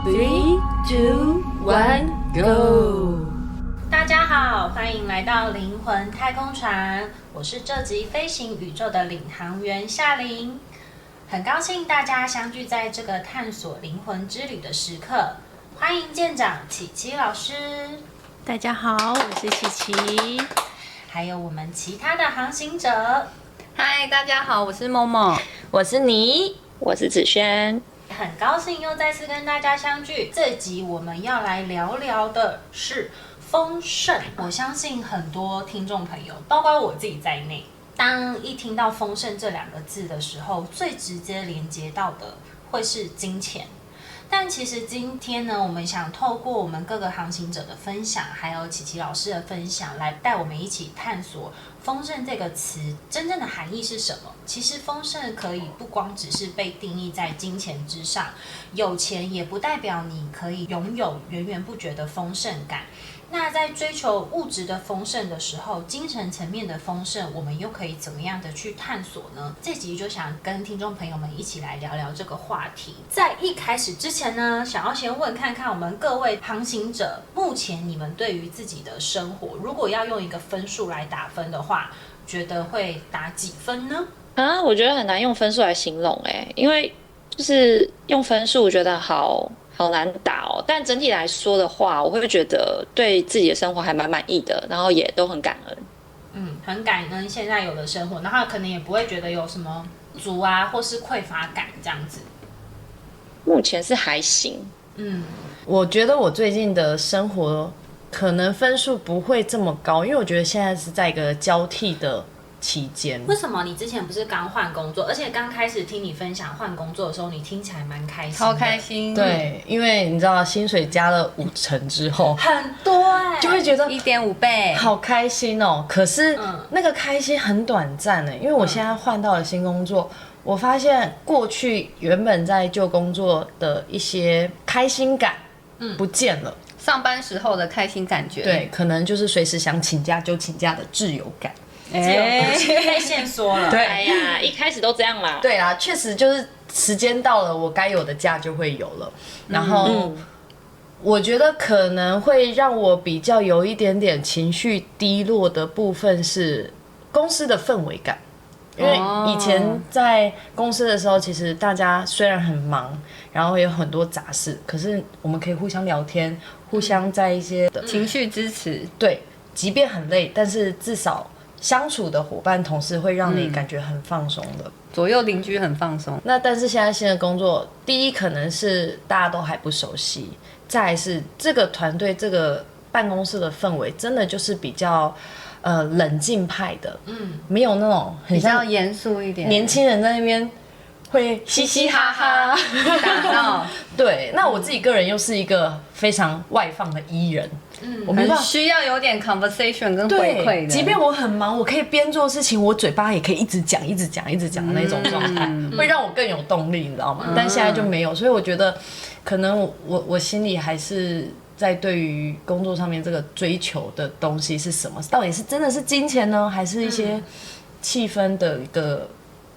Three, two, one, go！ 大家好，欢迎来到灵魂太空船，我是这集飞行宇宙的领航员夏琳。很高兴大家相聚在这个探索灵魂之旅的时刻，欢迎舰长琪琪老师。大家好，我是琪琪，还有我们其他的航行者。嗨，大家好，我是默默，我是你，我是子轩。很高兴又再次跟大家相聚。这集我们要来聊聊的是丰盛。我相信很多听众朋友，包括我自己在内，当一听到丰盛这两个字的时候，最直接连接到的会是金钱。但其实今天呢，我们想透过我们各个航行者的分享，还有琪琪老师的分享，来带我们一起探索丰盛这个词真正的含义是什么。其实丰盛可以不光只是被定义在金钱之上，有钱也不代表你可以拥有源源不绝的丰盛感。那在追求物质的丰盛的时候，精神层面的丰盛，我们又可以怎么样的去探索呢？这集就想跟听众朋友们一起来聊聊这个话题。在一开始之前呢，想要先问看看我们各位航行者，目前你们对于自己的生活，如果要用一个分数来打分的话，觉得会打几分呢？我觉得很难用分数来形容因为就是用分数，我觉得好难打哦。但整体来说的话，我会觉得对自己的生活还蛮满意的，然后也都很感恩。很感恩现在有的生活，然后可能也不会觉得有什么足啊，或是匮乏感这样子。目前是还行。我觉得我最近的生活可能分数不会这么高，因为我觉得现在是在一个交替的期间。为什么你之前不是刚换工作，而且刚开始听你分享换工作的时候，你听起来蛮开心的，超开心。对，因为你知道薪水加了50%之后，很多就会觉得1.5倍，好开心哦。可是那个开心很短暂的，因为我现在换到了新工作，我发现过去原本在旧工作的一些开心感，不见了。上班时候的开心感觉，对，可能就是随时想请假就请假的自由感。被限缩了。对，哎呀，一开始都这样啦。对啊，确实就是时间到了，我该有的假就会有了。然后，我觉得可能会让我比较有一点点情绪低落的部分是公司的氛围感。因为以前在公司的时候，其实大家虽然很忙，然后有很多杂事，可是我们可以互相聊天，互相在一些情绪支持。对，即便很累，但是至少相处的伙伴、同事会让你感觉很放松的。左右邻居很放松。那但是现在新的工作，第一可能是大家都还不熟悉，再来是这个团队、这个办公室的氛围，真的就是比较冷静派的，没有那种很比较像严肃一点，年轻人在那边会嘻嘻哈哈打闹。对，那我自己个人又是一个非常外放的 E 人，我没办法。很需要有点 conversation 跟回馈对，的。即便我很忙，我可以边做事情，我嘴巴也可以一直讲、一直讲、一直讲的那种状态，会让我更有动力，你知道吗？但现在就没有，所以我觉得可能我心里还是在对于工作上面这个追求的东西是什么？到底是真的是金钱呢，还是一些气氛的一个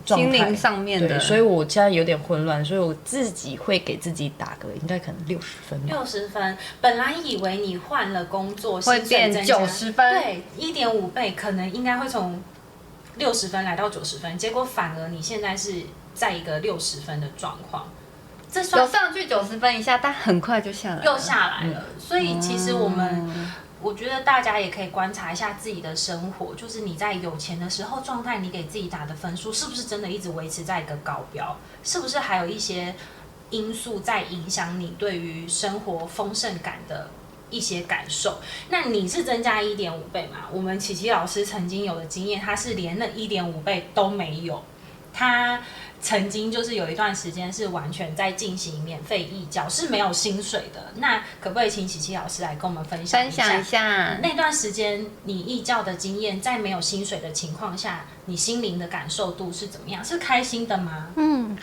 状态？心灵上面的。对，所以我现在有点混乱，所以我自己会给自己打个应该可能60分吧。60分，本来以为你换了工作会变90分，对，1.5倍，可能应该会从60分来到90分，结果反而你现在是在一个60分的状况，这算有上去90分以下，但很快就下来了，又下来了。所以其实我觉得大家也可以观察一下自己的生活，就是你在有钱的时候状态，你给自己打的分数是不是真的一直维持在一个高标？是不是还有一些因素在影响你对于生活丰盛感的一些感受？那你是增加1.5倍嘛？我们琪琪老师曾经有的经验，他是连那1.5倍都没有，他曾经就是有一段时间是完全在进行免费义教，是没有薪水的。那可不可以请琪琪老师来跟我们分享一下那段时间你义教的经验，在没有薪水的情况下，你心灵的感受度是怎么样？是开心的吗？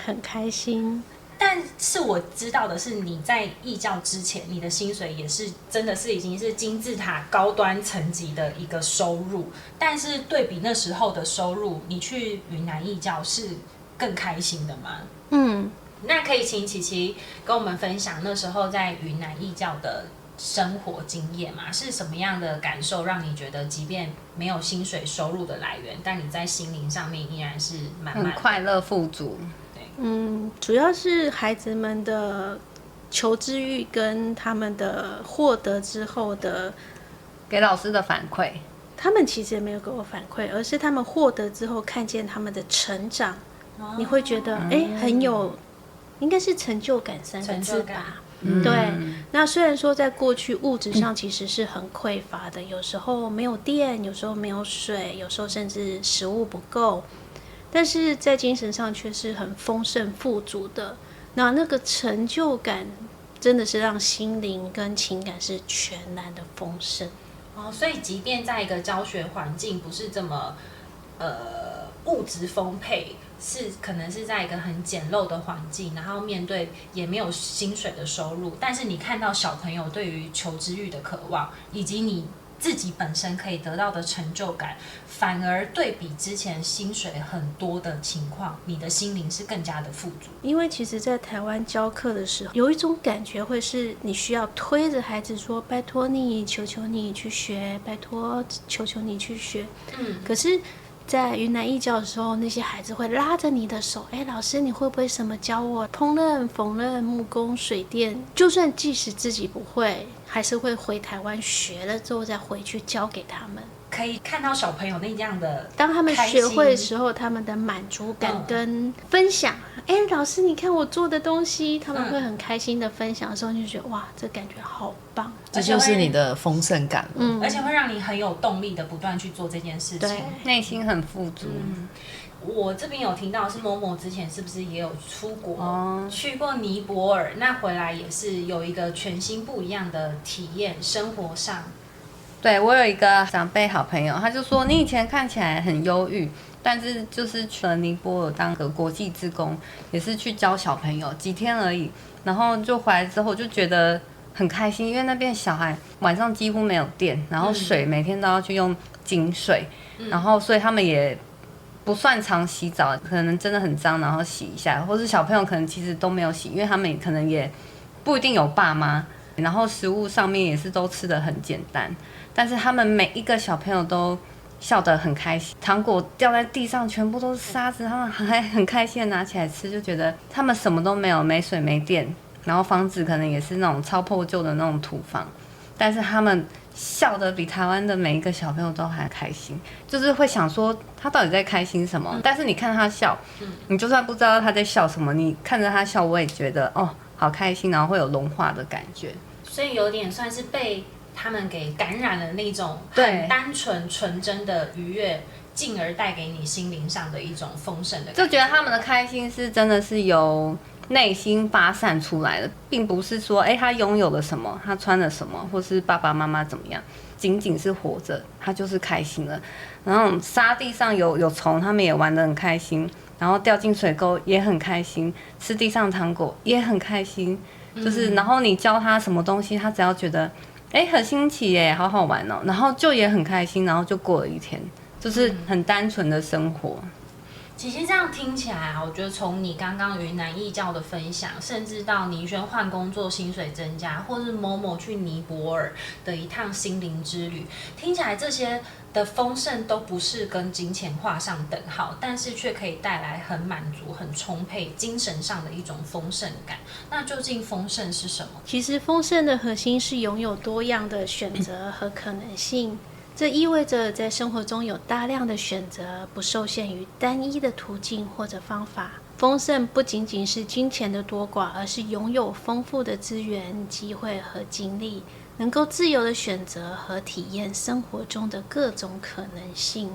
很开心。但是我知道的是，你在义教之前，你的薪水也是真的是已经是金字塔高端层级的一个收入。但是对比那时候的收入，你去云南义教是更开心的吗？那可以请琪琪跟我们分享那时候在云南义教的生活经验吗？是什么样的感受让你觉得，即便没有薪水收入的来源，但你在心灵上面依然是满满很快乐富足。主要是孩子们的求知欲跟他们的获得之后的，给老师的反馈，他们其实也没有给我反馈，而是他们获得之后看见他们的成长，你会觉得很有，应该是成就感3个字吧。对，那虽然说在过去物质上其实是很匮乏的，有时候没有电，有时候没有水，有时候甚至食物不够，但是在精神上却是很丰盛富足的。那个成就感真的是让心灵跟情感是全然的丰盛。所以即便在一个教学环境不是这么物质丰沛，是可能是在一个很简陋的环境，然后面对也没有薪水的收入，但是你看到小朋友对于求知欲的渴望，以及你自己本身可以得到的成就感，反而对比之前薪水很多的情况，你的心灵是更加的富足。因为其实在台湾教课的时候，有一种感觉会是你需要推着孩子说，拜托你，求求你去学，拜托求求你去学。可是在云南义教的时候，那些孩子会拉着你的手，老师你会不会什么教我烹饪、缝纫、木工、水电？就算即使自己不会，还是会回台湾学了之后再回去教给他们。可以看到小朋友那样的，当他们学会的时候，他们的满足感跟分享，老师你看我做的东西，他们会很开心的分享的时候，你就觉得哇，这感觉好棒，这就是你的丰盛感了。而且会让你很有动力的不断去做这件事情，对，内心很富足。我这边有听到是某某之前是不是也有出国，去过尼泊尔，那回来也是有一个全新不一样的体验，生活上。对，我有一个长辈好朋友，他就说你以前看起来很忧郁，但是就是去了尼泊尔当个国际志工，也是去教小朋友几天而已，然后就回来之后就觉得很开心，因为那边小孩晚上几乎没有电，然后水每天都要去用井水，然后所以他们也不算常洗澡，可能真的很脏，然后洗一下，或是小朋友可能其实都没有洗，因为他们可能也不一定有爸妈，然后食物上面也是都吃得很简单，但是他们每一个小朋友都笑得很开心，糖果掉在地上全部都是沙子，他们还很开心的拿起来吃，就觉得他们什么都没有，没水没电，然后房子可能也是那种超破旧的那种土房，但是他们笑得比台湾的每一个小朋友都还开心，就是会想说他到底在开心什么，但是你看他笑，你就算不知道他在笑什么，你看着他笑，我也觉得哦好开心，然后会有融化的感觉，所以有点算是被他们给感染了那种很单纯纯真的愉悦，进而带给你心灵上的一种丰盛的感觉，就觉得他们的开心是真的是由内心发散出来的，并不是说他拥有了什么，他穿了什么，或是爸爸妈妈怎么样，仅仅是活着他就是开心了。然后沙地上有虫，他们也玩得很开心，然后掉进水沟也很开心，吃地上糖果也很开心，就是然后你教他什么东西，他只要觉得很新奇耶，好好玩哦，然后就也很开心，然后就过了一天，就是很单纯的生活。其实这样听起来啊，我觉得从你刚刚云南义教的分享，甚至到倪轩换工作薪水增加，或是某某去尼泊尔的一趟心灵之旅，听起来这些的丰盛都不是跟金钱画上等号，但是却可以带来很满足、很充沛、精神上的一种丰盛感。那究竟丰盛是什么？其实丰盛的核心是拥有多样的选择和可能性。这意味着在生活中有大量的选择，不受限于单一的途径或者方法。丰盛不仅仅是金钱的多寡，而是拥有丰富的资源、机会和精力，能够自由的选择和体验生活中的各种可能性。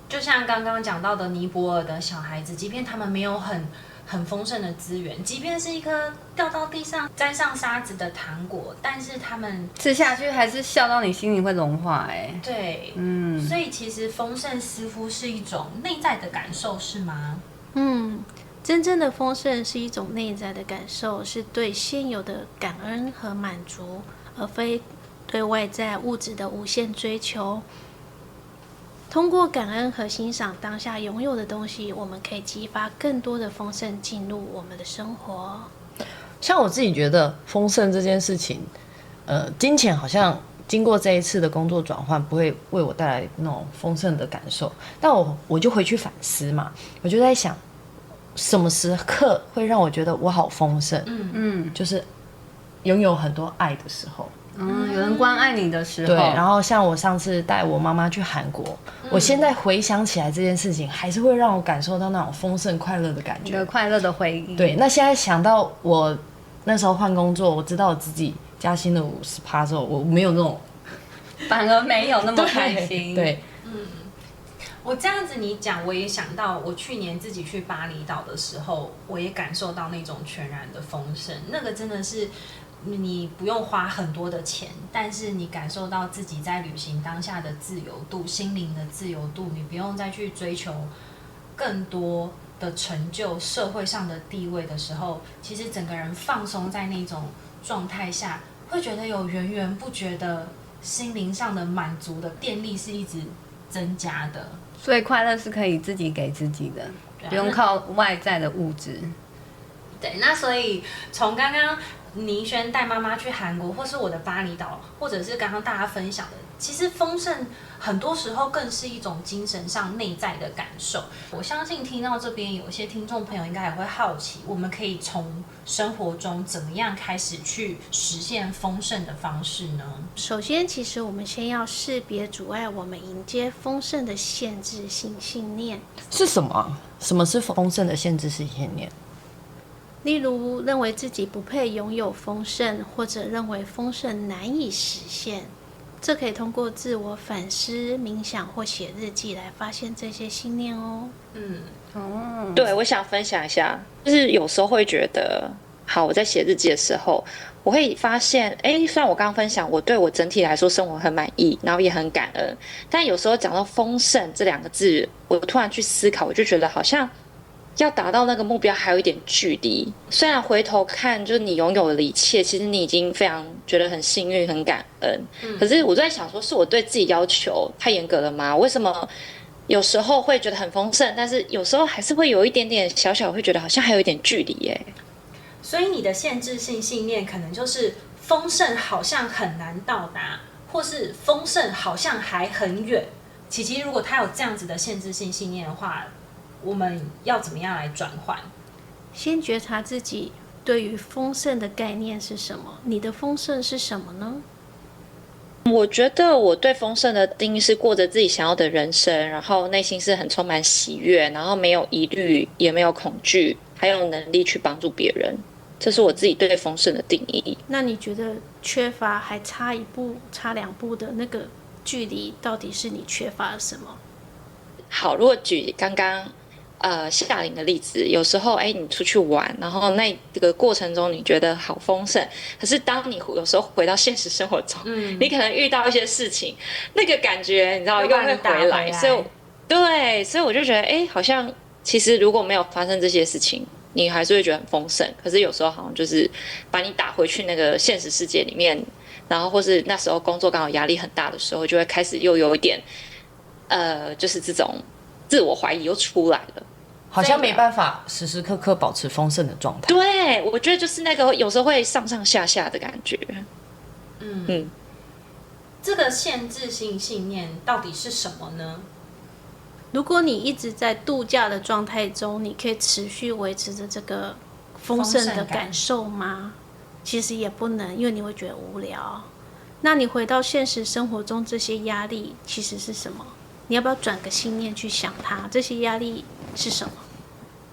就像刚刚讲到的尼泊尔的小孩子，即便他们没有很丰盛的资源，即便是一颗掉到地上沾上沙子的糖果，但是他们吃下去还是笑到你心里会融化对，所以其实丰盛似乎是一种内在的感受，是吗？真正的丰盛是一种内在的感受，是对现有的感恩和满足，而非对外在物质的无限追求。通过感恩和欣赏当下拥有的东西，我们可以激发更多的丰盛进入我们的生活。像我自己觉得丰盛这件事情，金钱好像经过这一次的工作转换，不会为我带来那种丰盛的感受。但我就回去反思嘛，我就在想，什么时刻会让我觉得我好丰盛？就是拥有很多爱的时候。有人关爱你的时候。对，然后像我上次带我妈妈去韩国，我现在回想起来这件事情，还是会让我感受到那种丰盛快乐的感觉，一个快乐的回忆。对，那现在想到我那时候换工作，我知道我自己加薪了50%之后，我没有那种，反而没有那么开心。对，我这样子你讲，我也想到我去年自己去巴厘岛的时候，我也感受到那种全然的丰盛，那个真的是。你不用花很多的钱，但是你感受到自己在旅行当下的自由度，心灵的自由度，你不用再去追求更多的成就、社会上的地位的时候，其实整个人放松在那种状态下，会觉得有源源不绝的心灵上的满足的电力是一直增加的。所以快乐是可以自己给自己的，不用靠外在的物质。对，那所以从刚刚倪轩带妈妈去韩国，或是我的巴厘岛，或者是刚刚大家分享的，其实丰盛很多时候更是一种精神上内在的感受。我相信听到这边，有些听众朋友应该也会好奇，我们可以从生活中怎么样开始去实现丰盛的方式呢？首先，其实我们先要识别阻碍我们迎接丰盛的限制性信念是什么？什么是丰盛的限制性信念？例如认为自己不配拥有丰盛，或者认为丰盛难以实现。这可以通过自我反思、冥想或写日记来发现这些信念哦。对，我想分享一下，就是有时候会觉得，好，我在写日记的时候，我会发现，虽然我刚刚分享我对我整体来说生活很满意，然后也很感恩，但有时候讲到丰盛这2个字，我突然去思考，我就觉得好像要达到那个目标还有一点距离。虽然回头看，就是你拥有的一切，其实你已经非常觉得很幸运、很感恩。可是我在想说，是我对自己要求太严格了吗？为什么有时候会觉得很丰盛，但是有时候还是会有一点点小小会觉得好像还有一点距离耶？所以你的限制性信念可能就是丰盛好像很难到达，或是丰盛好像还很远。琪琪，如果他有这样子的限制性信念的话，我们要怎么样来转换？先觉察自己对于丰盛的概念是什么？你的丰盛是什么呢？我觉得我对丰盛的定义是过着自己想要的人生，然后内心是很充满喜悦，然后没有疑虑，也没有恐惧，还有能力去帮助别人。这是我自己对丰盛的定义。那你觉得缺乏还差1步、差2步的那个距离，到底是你缺乏了什么？好，如果举刚刚夏琳的例子，有时候你出去玩，然后这个过程中你觉得好丰盛，可是当你有时候回到现实生活中，你可能遇到一些事情，那个感觉你知道又会回来，所以我就觉得好像其实如果没有发生这些事情，你还是会觉得很丰盛，可是有时候好像就是把你打回去那个现实世界里面，然后或是那时候工作刚好压力很大的时候，就会开始又有一点就是这种自我怀疑又出来了，好像没办法时时刻刻保持丰盛的状态。对，我觉得就是那个有时候会上上下下的感觉。这个限制性信念到底是什么呢？如果你一直在度假的状态中，你可以持续维持着这个丰盛的感受吗？其实也不能，因为你会觉得无聊。那你回到现实生活中，这些压力其实是什么？你要不要转个信念去想它？这些压力是什么？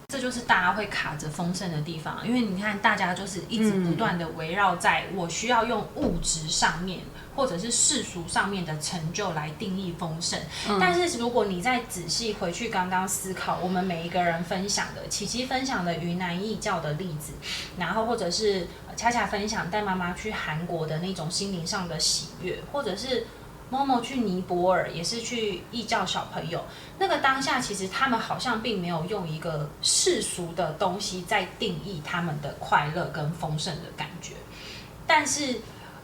这就是大家会卡着丰盛的地方，因为你看，大家就是一直不断的围绕在我需要用物质上面，或者是世俗上面的成就来定义丰盛。但是如果你再仔细回去刚刚思考，我们每一个人分享的，琪琪分享的云南义教的例子，然后或者是恰恰分享带妈妈去韩国的那种心灵上的喜悦，或者是Momo 去尼泊尔也是去义教小朋友，那个当下其实他们好像并没有用一个世俗的东西在定义他们的快乐跟丰盛的感觉。但是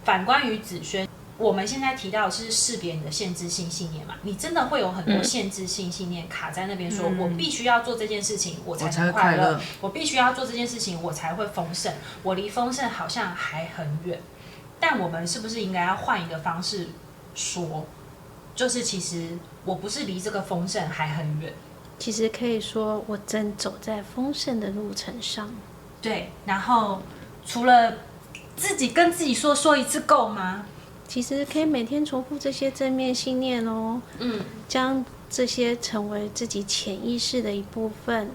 反观于子轩，我们现在提到的是识别你的限制性信念嘛，你真的会有很多限制性信念卡在那边，说我必须要做这件事情我才能快乐，我必须要做这件事情我才会丰盛，我离丰盛好像还很远。但我们是不是应该要换一个方式说，就是其实我不是离这个丰盛还很远，其实可以说我正走在丰盛的路程上。对，然后除了自己跟自己说一次够吗？其实可以每天重复这些正面信念哦，将这些成为自己潜意识的一部分。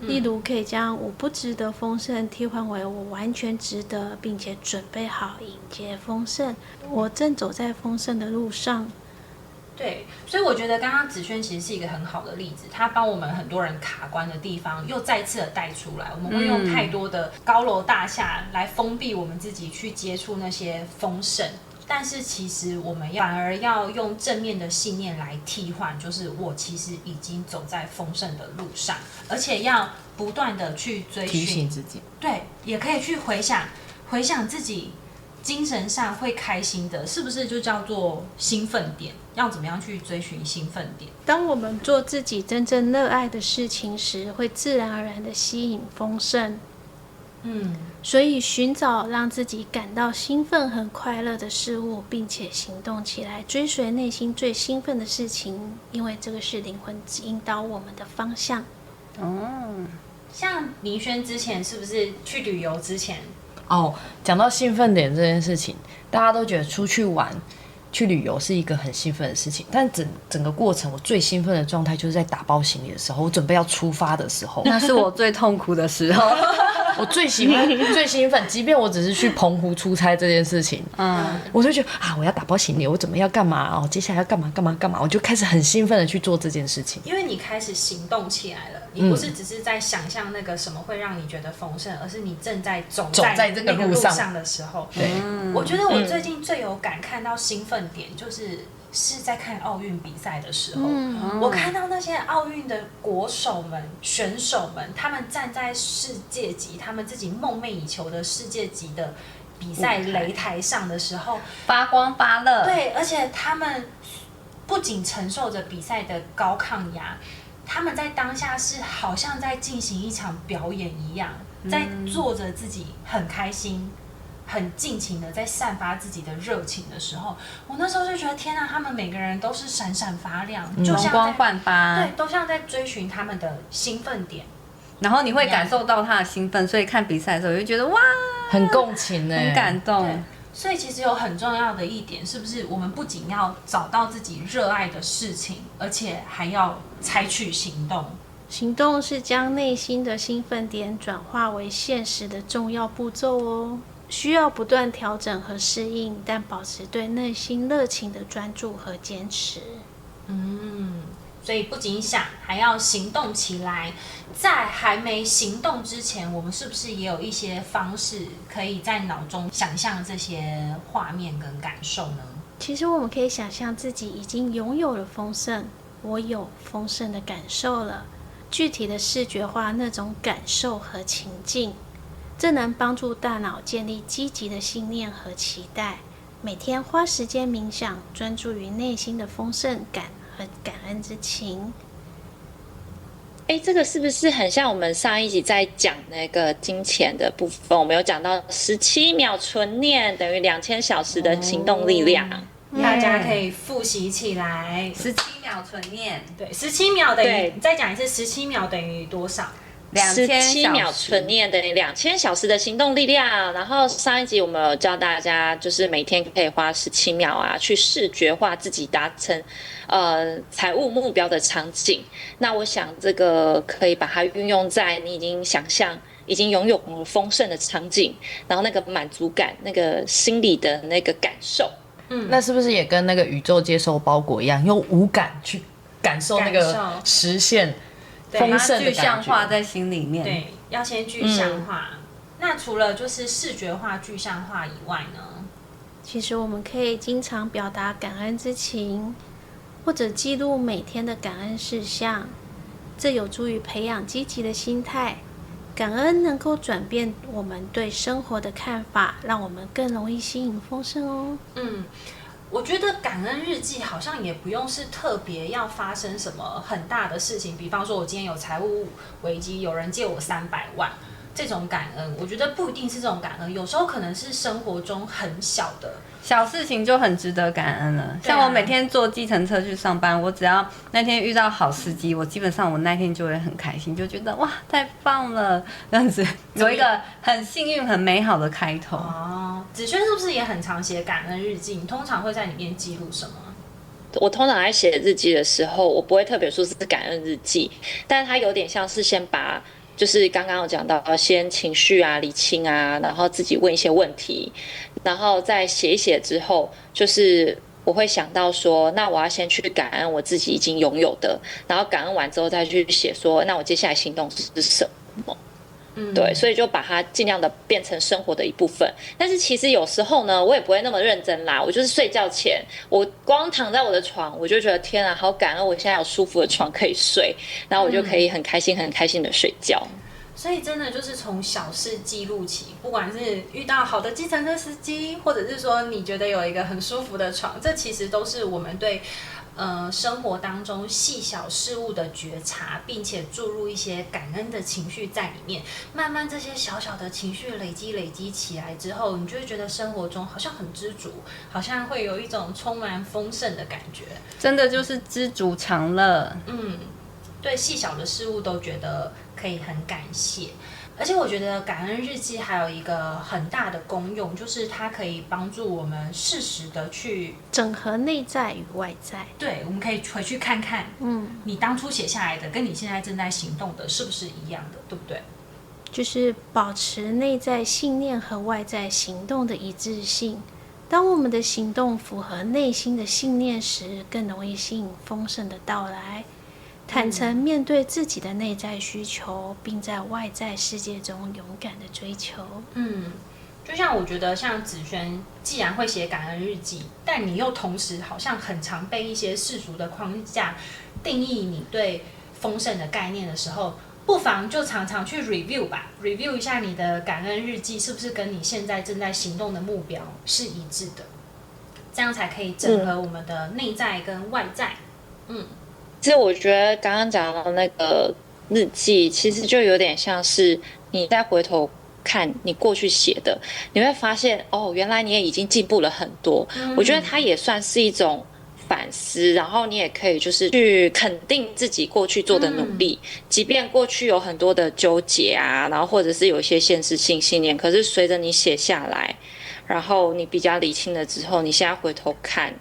例如，可以将我不值得丰盛替换为我完全值得，并且准备好迎接丰盛。我正走在丰盛的路上。对，所以我觉得刚刚子轩其实是一个很好的例子，他帮我们很多人卡关的地方又再次的带出来。我们会用太多的高楼大厦来封闭我们自己，去接触那些丰盛。但是其实我们反而要用正面的信念来替换，就是我其实已经走在丰盛的路上，而且要不断的去追寻，提醒自己，对，也可以去回想自己精神上会开心的，是不是就叫做兴奋点？要怎么样去追寻兴奋点？当我们做自己真正热爱的事情时，会自然而然的吸引丰盛。所以寻找让自己感到兴奋和快乐的事物，并且行动起来，追随内心最兴奋的事情，因为这个是灵魂引导我们的方向。像倪轩之前是不是去旅游之前？讲到兴奋点这件事情，大家都觉得出去玩、去旅游是一个很兴奋的事情，但整个过程，我最兴奋的状态就是在打包行李的时候，我准备要出发的时候，那是我最痛苦的时候。我最兴奋，即便我只是去澎湖出差这件事情，我就觉得我要打包行李，我怎么要干嘛接下来要干嘛，我就开始很兴奋的去做这件事情。因为你开始行动起来了，你不是只是在想象那个什么会让你觉得丰盛，而是你正在走在这个路上的时候。对，我觉得我最近最有感看到兴奋点是在看奥运比赛的时候，我看到那些奥运的国手们、选手们，他们站在世界级，他们自己梦寐以求的世界级的比赛擂台上的时候，发光发热。对，而且他们不仅承受着比赛的高抗压，他们在当下是好像在进行一场表演一样，在做着自己很开心。很尽情的在散发自己的热情的时候，我那时候就觉得天啊，他们每个人都是闪闪发亮，就像容光焕发，对，都像在追寻他们的兴奋点。然后你会感受到他的兴奋，所以看比赛的时候就觉得哇，很共情很感动。所以其实有很重要的一点，是不是我们不仅要找到自己热爱的事情，而且还要采取行动。行动是将内心的兴奋点转化为现实的重要步骤哦。需要不断调整和适应，但保持对内心热情的专注和坚持。所以不仅想，还要行动起来。在还没行动之前，我们是不是也有一些方式可以在脑中想象这些画面跟感受呢？其实我们可以想象自己已经拥有了丰盛，我有丰盛的感受了，具体的视觉化那种感受和情境。这能帮助大脑建立积极的信念和期待。每天花时间冥想，专注于内心的丰盛感和感恩之情。这个是不是很像我们上一集在讲那个金钱的部分？我们有讲到17秒存念等于2000小时的行动力量。大家可以复习起来。17秒存念，对，17秒等于，你再讲一次，17秒等于多少？17秒存念等于2000小时的行动力量。然后上一集我们有教大家，就是每天可以花17秒去视觉化自己达成财务目标的场景。那我想这个可以把它运用在你已经想象已经拥有丰盛的场景，然后那个满足感，那个心理的那个感受。那是不是也跟那个宇宙接收包裹一样，用五感去感受那个实现丰盛的感觉？具象化在心里面。对，要先具象化。那除了就是视觉化、具象化以外呢？其实我们可以经常表达感恩之情，或者记录每天的感恩事项，这有助于培养积极的心态。感恩能够转变我们对生活的看法，让我们更容易吸引丰盛哦。我觉得感恩日记好像也不用是特别要发生什么很大的事情，比方说我今天有财务危机，有人借我300万，这种感恩，我觉得不一定是这种感恩，有时候可能是生活中很小的小事情就很值得感恩了。像我每天坐计程车去上班，我只要那天遇到好司机，我基本上我那天就会很开心，就觉得哇太棒了，这样子有一个很幸运、很美好的开头。哦，子轩是不是也很常写感恩日记？你通常会在里面记录什么？我通常在写日记的时候，我不会特别说是感恩日记，但是它有点像是先把。就是刚刚有讲到，先情绪啊、理清啊，然后自己问一些问题，然后再写一写之后，就是我会想到说，那我要先去感恩我自己已经拥有的，然后感恩完之后再去写说，那我接下来行动是什么？对，所以就把它尽量的变成生活的一部分。但是其实有时候呢，我也不会那么认真啦。我就是睡觉前，我光躺在我的床，我就觉得天啊，好感恩我现在有舒服的床可以睡，然后我就可以很开心、很开心的睡觉。所以真的就是从小事记录起，不管是遇到好的计程车司机，或者是说你觉得有一个很舒服的床，这其实都是我们对生活当中细小事物的觉察，并且注入一些感恩的情绪在里面。慢慢这些小小的情绪累积起来之后，你就会觉得生活中好像很知足，好像会有一种充满丰盛的感觉。真的就是知足常乐。对细小的事物都觉得可以很感谢。而且我觉得感恩日记还有一个很大的功用，就是它可以帮助我们适时的去整合内在与外在。对，我们可以回去看看，你当初写下来的跟你现在正在行动的是不是一样的，对不对？就是保持内在信念和外在行动的一致性。当我们的行动符合内心的信念时，更容易吸引丰盛的到来。坦诚面对自己的内在需求，并在外在世界中勇敢的追求。就像我觉得像子轩既然会写感恩日记，但你又同时好像很常被一些世俗的框架定义你对丰盛的概念的时候，不妨就常常去 review 吧，review 一下你的感恩日记是不是跟你现在正在行动的目标是一致的，这样才可以整合我们的内在跟外在。其实我觉得刚刚讲到那个日记，其实就有点像是你再回头看你过去写的，你会发现哦，原来你也已经进步了很多。我觉得它也算是一种反思，然后你也可以就是去肯定自己过去做的努力，即便过去有很多的纠结啊，然后或者是有一些现实性信念，可是随着你写下来，然后你比较理清了之后，你现在回头看。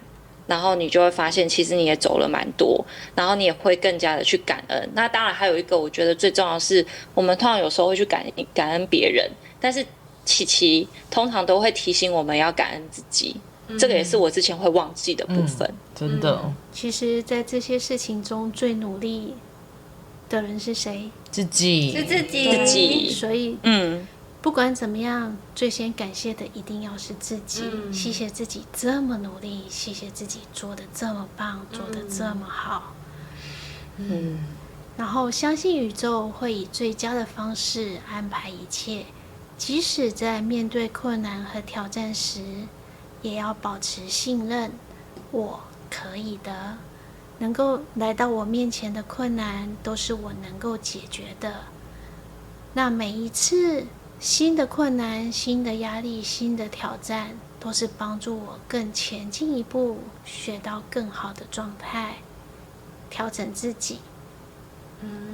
然后你就会发现，其实你也走了蛮多，然后你也会更加的去感恩。那当然还有一个，我觉得最重要的是，我们通常有时候会去感恩别人，但是琪琪通常都会提醒我们要感恩自己，这个也是我之前会忘记的部分。真的，其实，在这些事情中，最努力的人是谁？自己，是自己。所以，不管怎么样，最先感谢的一定要是自己。谢谢自己这么努力，谢谢自己做得这么棒，做得这么好。然后相信宇宙会以最佳的方式安排一切，即使在面对困难和挑战时，也要保持信任。我可以的，能够来到我面前的困难，都是我能够解决的。那每一次新的困难、新的压力、新的挑战，都是帮助我更前进一步，学到更好的状态，调整自己，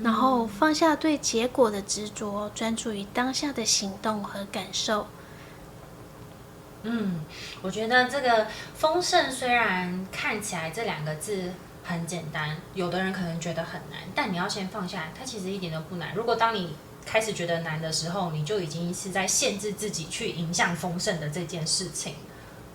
然后放下对结果的执着，专注于当下的行动和感受。我觉得这个丰盛虽然看起来这2个字很简单，有的人可能觉得很难，但你要先放下来，它其实一点都不难。如果当你开始觉得难的时候，你就已经是在限制自己去迎向丰盛的这件事情。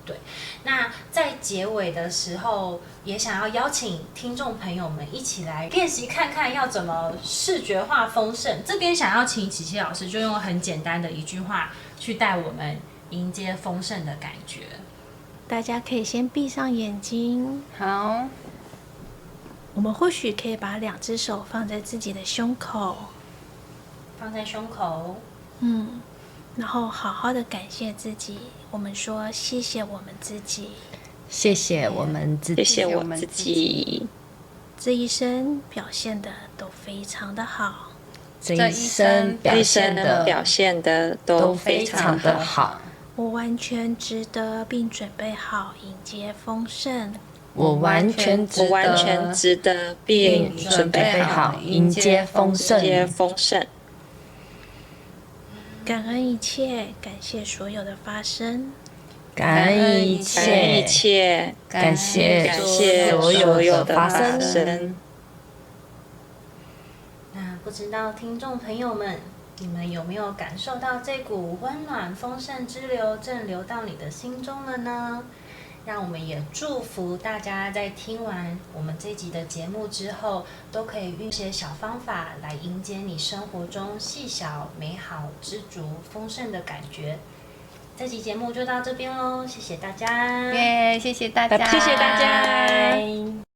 对，那在结尾的时候，也想要邀请听众朋友们一起来练习看看要怎么视觉化丰盛。这边想要请琪琪老师就用很简单的一句话去带我们迎接丰盛的感觉。大家可以先闭上眼睛。好，我们或许可以把2只手放在自己的胸口，放在胸口，然后好好的感谢自己。我们说谢谢我们自己，谢谢我们自己，谢谢我自己，这一生表现的都非常的好，这一生表一生现的表现的都非常的好，我完全值得并准备好迎接丰盛。我完全值得并准备好迎接丰盛。感恩一切，感谢所有的发生，感恩一切，感谢所有的发生。那不知道听众朋友们，你们有没有感受到这股温暖丰盛之流正流到你的心中了呢？让我们也祝福大家在听完我们这集的节目之后，都可以用一些小方法来迎接你生活中细小、美好、知足、丰盛的感觉。这集节目就到这边喽，谢谢大家，耶，谢谢大家，拜拜谢谢大家。